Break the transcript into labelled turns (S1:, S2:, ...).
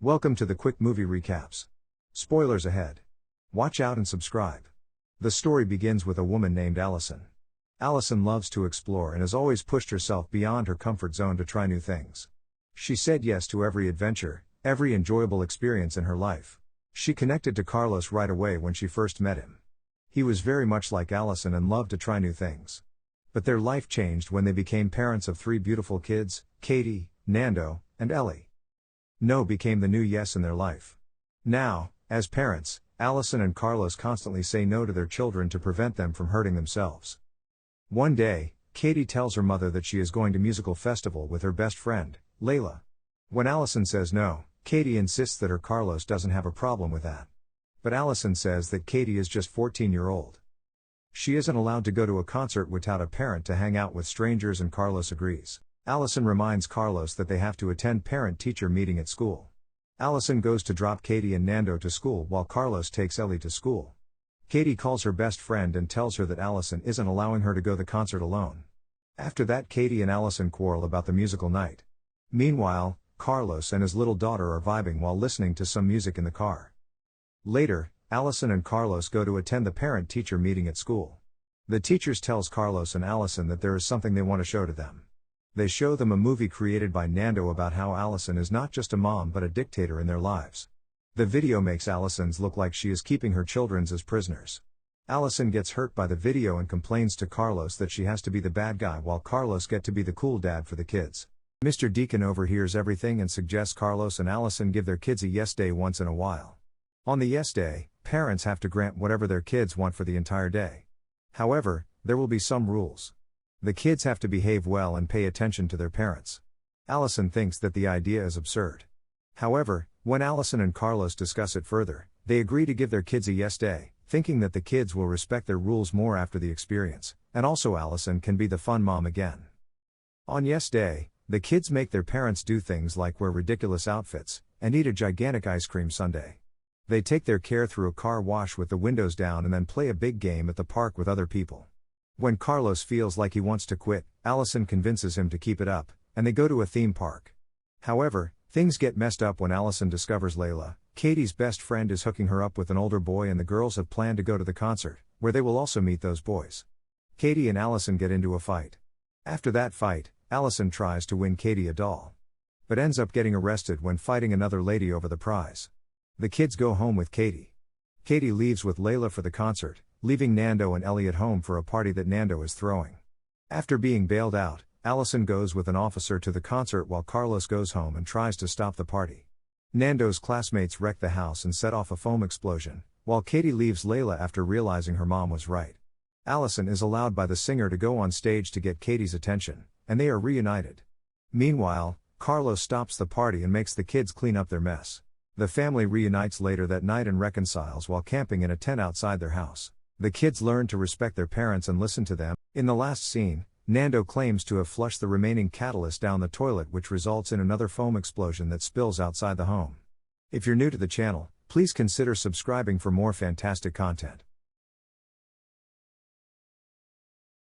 S1: Welcome to the quick movie recaps. Spoilers ahead. Watch out and subscribe. The story begins with a woman named Alison. Alison loves to explore and has always pushed herself beyond her comfort zone to try new things. She said yes to every adventure, every enjoyable experience in her life. She connected to Carlos right away when she first met him. He was very much like Alison and loved to try new things. But their life changed when they became parents of 3 beautiful kids, Katie, Nando, and Ellie. No became the new yes in their life. Now, as parents, Alison and Carlos constantly say no to their children to prevent them from hurting themselves. One day, Katie tells her mother that she is going to musical festival with her best friend, Layla. When Alison says no, Katie insists that her Carlos doesn't have a problem with that. But Alison says that Katie is just 14-year-old. She isn't allowed to go to a concert without a parent to hang out with strangers, and Carlos agrees. Alison reminds Carlos that they have to attend parent-teacher meeting at school. Alison goes to drop Katie and Nando to school while Carlos takes Ellie to school. Katie calls her best friend and tells her that Alison isn't allowing her to go to the concert alone. After that, Katie and Alison quarrel about the musical night. Meanwhile, Carlos and his little daughter are vibing while listening to some music in the car. Later, Alison and Carlos go to attend the parent-teacher meeting at school. The teachers tells Carlos and Alison that there is something they want to show to them. They show them a movie created by Nando about how Alison is not just a mom but a dictator in their lives. The video makes Alison's look like she is keeping her children as prisoners. Alison gets hurt by the video and complains to Carlos that she has to be the bad guy while Carlos gets to be the cool dad for the kids. Mr. Deacon overhears everything and suggests Carlos and Alison give their kids a yes day once in a while. On the yes day, parents have to grant whatever their kids want for the entire day. However, there will be some rules. The kids have to behave well and pay attention to their parents. Alison thinks that the idea is absurd. However, when Alison and Carlos discuss it further, they agree to give their kids a yes day, thinking that the kids will respect their rules more after the experience, and also Alison can be the fun mom again. On yes day, the kids make their parents do things like wear ridiculous outfits, and eat a gigantic ice cream sundae. They take their car through a car wash with the windows down and then play a big game at the park with other people. When Carlos feels like he wants to quit, Alison convinces him to keep it up, and they go to a theme park. However, things get messed up when Alison discovers Layla, Katie's best friend, is hooking her up with an older boy, and the girls have planned to go to the concert, where they will also meet those boys. Katie and Alison get into a fight. After that fight, Alison tries to win Katie a doll, but ends up getting arrested when fighting another lady over the prize. The kids go home with Katie. Katie leaves with Layla for the concert, leaving Nando and Ellie at home for a party that Nando is throwing. After being bailed out, Alison goes with an officer to the concert while Carlos goes home and tries to stop the party. Nando's classmates wreck the house and set off a foam explosion, while Katie leaves Layla after realizing her mom was right. Alison is allowed by the singer to go on stage to get Katie's attention, and they are reunited. Meanwhile, Carlos stops the party and makes the kids clean up their mess. The family reunites later that night and reconciles while camping in a tent outside their house. The kids learn to respect their parents and listen to them. In the last scene, Nando claims to have flushed the remaining catalyst down the toilet, which results in another foam explosion that spills outside the home. If you're new to the channel, please consider subscribing for more fantastic content.